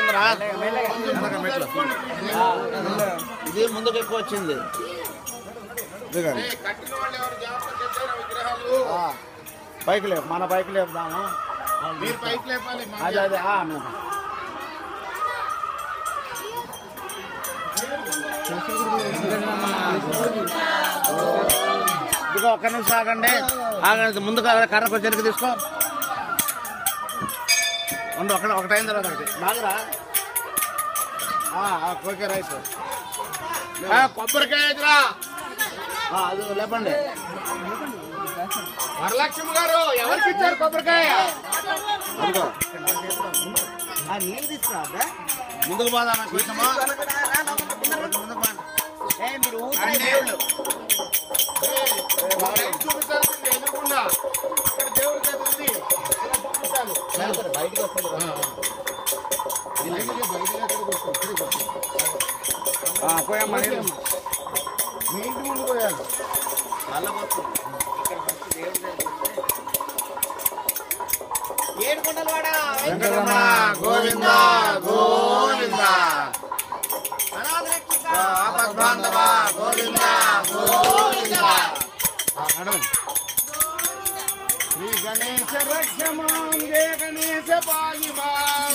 తొందర ఇది ముందుకు ఎక్కువ వచ్చింది. పైకి లేపు, మన పైకి లేపుదాము. అదే అదే ఇదిగో ఒక్క నిమిషం ఆగండి. ముందు కర్రకు చెరుకు తీసుకో. ఉండు ఒకటైన తర్వాత ఒకటి బాగురా. Okay right. కొబ్బరికాయ అది లేపండి. వరలక్ష్మి గారు ఎవరికి ఇచ్చారు కొబ్బరికాయ? అదిగో నీళ్ళు తీసుకురా. ముందుకు పోదామా కొంచెమా? మీరు చూపించాల్సింది ఎదురుకుండా దేవుడి చేతి ఉంది. బయటకు వస్తుంది. పోయామ్మా మీ ఇంటి ముందు పోయాను. వెంకటరమణ గోవింద గోవింద ఆపద్బాంధవ గోవింద గోవింద. శ్రీ గణేశ రక్షమాం జయ గణేశ పాహిమాం.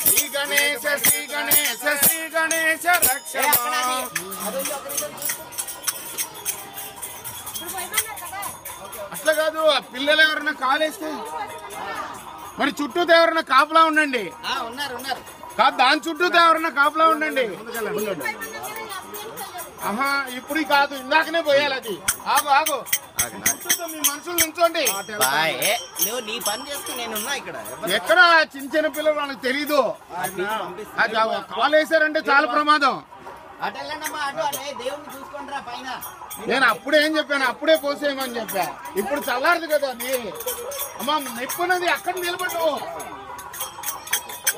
శ్రీ గణేశ శ్రీ గణేశ శ్రీ గణేశ రక్షమాం. అట్లా కాదు, పిల్లలు ఎవరైనా కాలేస్తే మరి చుట్టూ ఎవరైనా కాపులా ఉండండి. కాదు దాని చుట్టూ ఎవరైనా కాపులా ఉండండి. ఆహా ఇప్పుడు కాదు, ఇందాకనే పోయాలి. అది ఆగు ఆగు. మీ మనుషులు నుంచోండి. నీ పని చేస్తూ నేనున్నా ఇక్కడ. ఎక్కడ చిన్న చిన్న పిల్లలు వాళ్ళకి తెలీదు. కాల్ వేసారంటే చాలా ప్రమాదం. నేను అప్పుడే ఏం చెప్పాను, అప్పుడే పోసేయమని చెప్పా. ఇప్పుడు చల్లారదు కదా అది. అమ్మా నెప్పున్నది అక్కడ నిలబడు.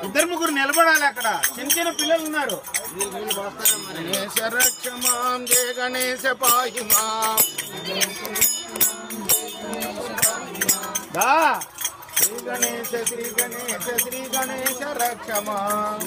ఇద్దరు ముగ్గురు నిలబడాలి. అక్కడ చిన్న చిన్న పిల్లలు ఉన్నారు. గణేశ రక్షమాం జయ గణేశ పాహిమాం. శ్రీ గణేశ శ్రీ గణేశ శ్రీ గణేశ రక్షమాం.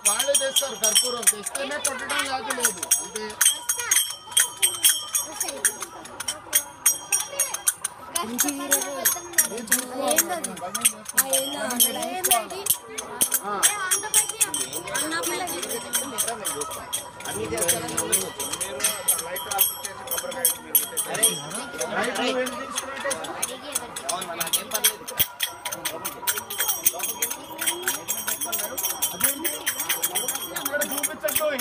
వాళ్ళే తెస్తారు కర్పూరం. తెస్తేనే కొట్టడం కాదు లేదు అంటే.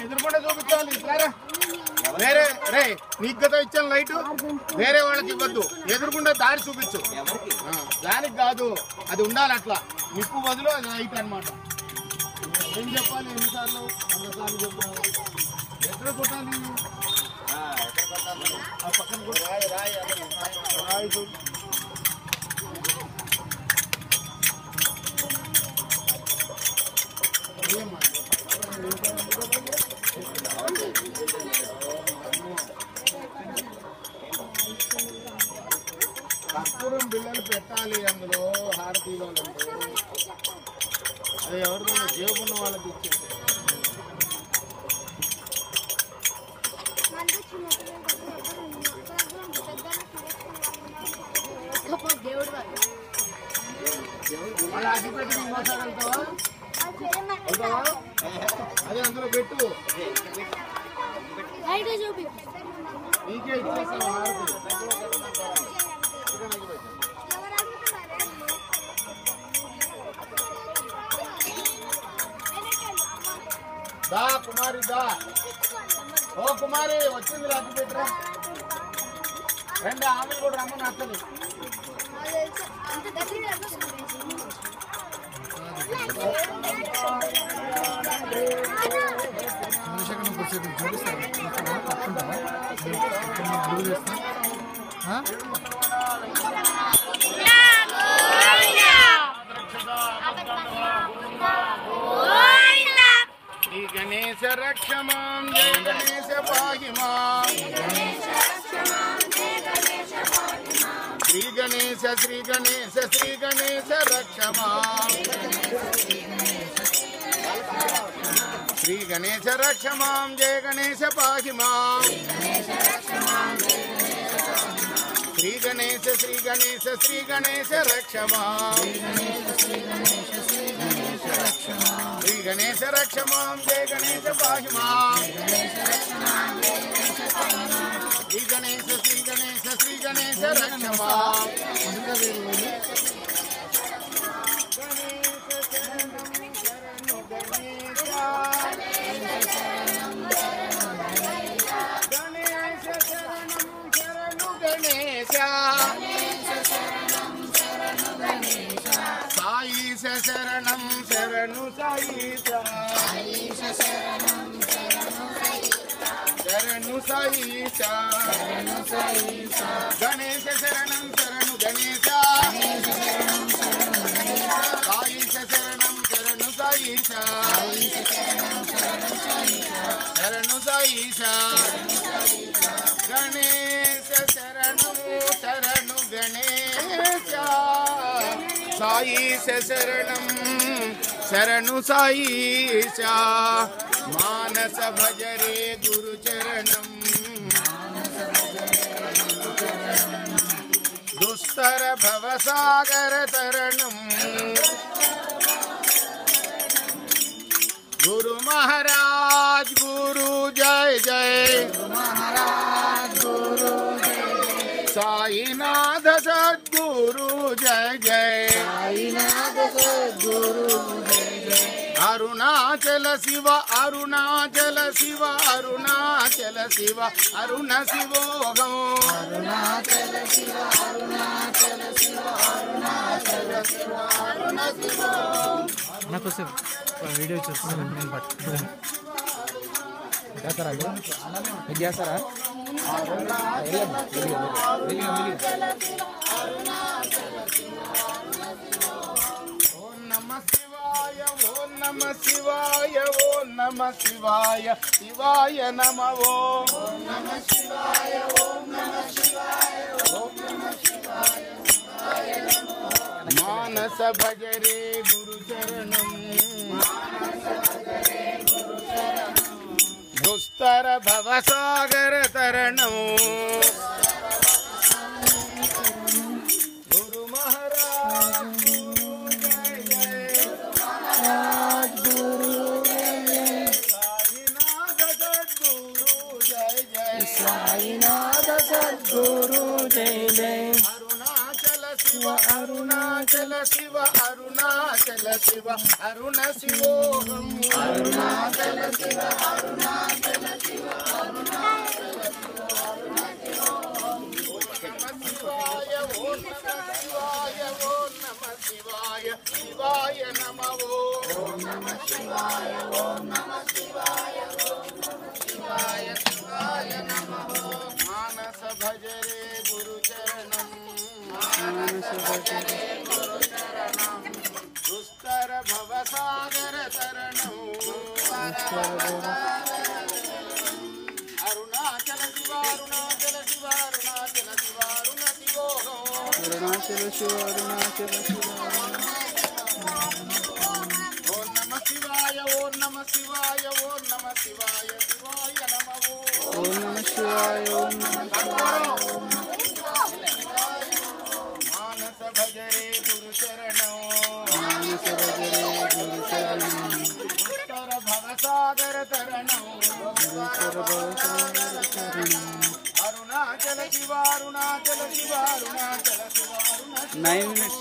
ఎదురుకుండా చూపించాలి. వేరే రే నీకు కదా ఇచ్చాను లైట్, వేరే వాళ్ళకి ఇవ్వద్దు. ఎదురుకుండా దారి చూపించు. దానికి కాదు, అది ఉండాలి అట్లా. నిప్పు బదులు అది లైట్ అనమాట. ఏం చెప్పాలి? ఎన్నిసార్లు? 100 సార్లు చెప్పాలి. ఎక్కడ కొట్టాలి? ఆ పక్కన రాయి కర్పూరం బిళ్ళలు పెట్టాలి. అందులో హారతీలో అది ఎవరిదో జేబున్న వాళ్ళకి ఇచ్చేది. అలా అగ్గి పెట్టి ఇంకోసారి వెళ్తావా? అదే అందులో పెట్టు. నీకే ఇచ్చేస్తాను హారతి. దా కుమారి దా. ఓ కుమారి వచ్చింది అగ్గి పెట్టరా. రండి ఆమె కూడా రమ్మని అత్తది. శ్రీ గణేశ రక్షమాం జయ గణేశ పాహి మాం. శ్రీ గణేశ శ్రీ గణేశ శ్రీ గణేశ రక్షమాం. శ్రీ గణేశ రక్షమాం జయ గణేశ పాహి మాం. శ్రీ గణేశ శ్రీ గణేశ శ్రీ గణేశ రక్షమాం. శ్రీ గణేశ రక్షమాం జయ గణేశ పాహి మాం. శ్రీ గణేశ శ్రీ గణేశ శ్రీ గణేశ రక్షమాం. సాయిశ శరణం శరణు సాయిశ శరణు సాయిశ గణేశ శరణం శరణు గణేశ సాయిశ శరణం శరణు సాయిశ శరణు సాయిశ గణేశ శరణు శరణు గణేశ సాయిశ శరణం శరణు సాయిశ మానస భజరే గురు చరణం దుస్తర భవసాగర తరణం గురు మహారాజ్ గురు జయ జయ సాయినాథ సద్గురు జయ జయ అరుణాచల శివ అరుణాచల శివ అరుణాచల శివ అరుణ శివోహం నాకు సార్ వీడియో చూస్తున్నాను నేను చేస్తారా మీకు చేస్తారా ఓం నమ శివాయ ఓం నమ శివాయ ఓం నమ శివాయ శివాయ నమ ఓం నమ శివాయ ఓం నమ శివాయ ఓం నమ శివాయ శివాయ నమ మానస భజరే గురు చరణం దుస్తర భవసాగర తరణం గురు మహారాజ్ సాయినాథ సద్గురు జయ జయ అరుణాచల శివ అరుణాచల శివ అరుణాచల శివ అరుణ శివోహం అరుణాచల శివ అరుణాచల శివ అరుణాచల శివాయ ఓం నమ శివాయ ఓం నమ శివాయ శివాయ నమ ఓం నమ శివాయ ఓం నమ శివాయ ఓం నమ శివాయ శివాయ నమ మానస భజరే గురు చరణం మానస భజరే గురు చరణం దుస్తర భవసాగర తరణం అరుణాచల శివ అరుణాచల శివ అరుణాచల శివ అరుణ శివోహం అరుణాచల శివ అరుణాచల శివ ఓం నమ శివాయ ఓం నమ శివాయ ఓం నమ శివాయ శివాయ నమ ఓం నమ శివాయ ఓం నమ మానస భజరే గురు చరణం మానస భజరే గురు చరణం ఉత్తర భవసాగర తరణం అరుణాచల శివ అరుణాచల శివ అరుణాచల శివ అరుణ 9 minutes